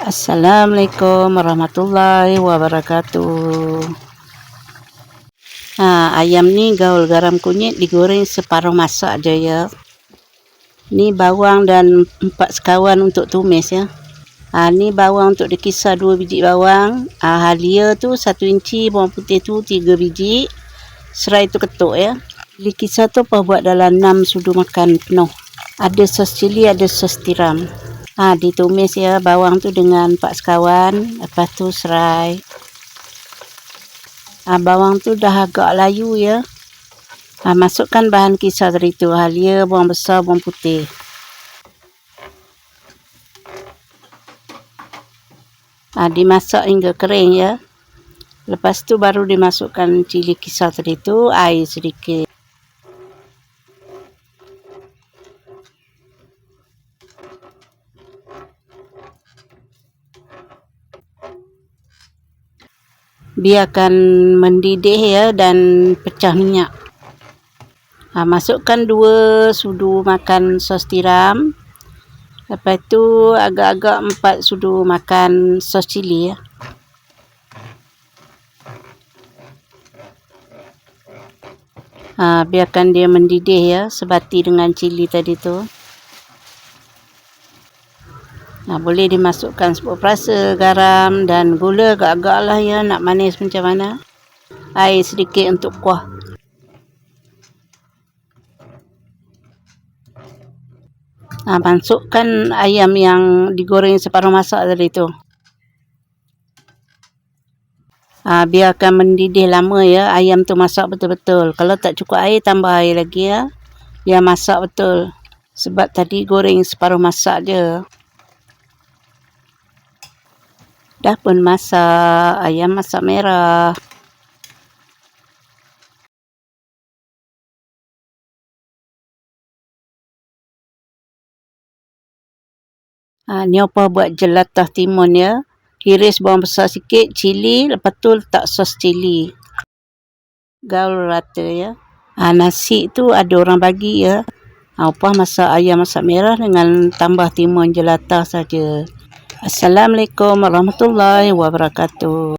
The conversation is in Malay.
Assalamualaikum warahmatullahi wabarakatuh. Ayam ni gaul garam kunyit digoreng separuh masak aja ya. Ni bawang dan 4 sekawan untuk tumis ya. Ni bawang untuk dikisar 2 biji bawang. Halia tu 1 inci, bawang putih tu 3 biji. Serai tu ketuk ya. Dikisar tu apa buat dalam 6 sudu makan penuh. Ada sos cili, ada sos tiram. Ditumis ya bawang tu dengan 4 sekawan, lepas tu serai. Bawang tu dah agak layu ya. Masukkan bahan kisar tadi tu, halia, bawang besar, bawang putih. Dimasak hingga kering ya. Lepas tu baru dimasukkan cili kisar tadi tu, air sedikit. Biarkan mendidih ya dan pecah minyak. Masukkan 2 sudu makan sos tiram. Lepas tu agak-agak 4 sudu makan sos cili ya. Biarkan dia mendidih ya, sebati dengan cili tadi tu. Boleh dimasukkan sebut perasa, garam dan gula agak-agak lah ya, nak manis macam mana. Air sedikit untuk kuah. Masukkan ayam yang digoreng separuh masak tadi tu. Biarkan mendidih lama ya, ayam tu masak betul-betul. Kalau tak cukup air, tambah air lagi ya. Biar masak betul. Sebab tadi goreng separuh masak je. Dah pun masak, ayam masak merah. Ni apa buat jelatah timun ya. Iris bawang besar sikit, cili, lepas tu letak sos cili. Gaul rata ya. Nasi tu ada orang bagi ya. Upah masak ayam masak merah dengan tambah timun jelatah saja. Assalamualaikum warahmatullahi wabarakatuh.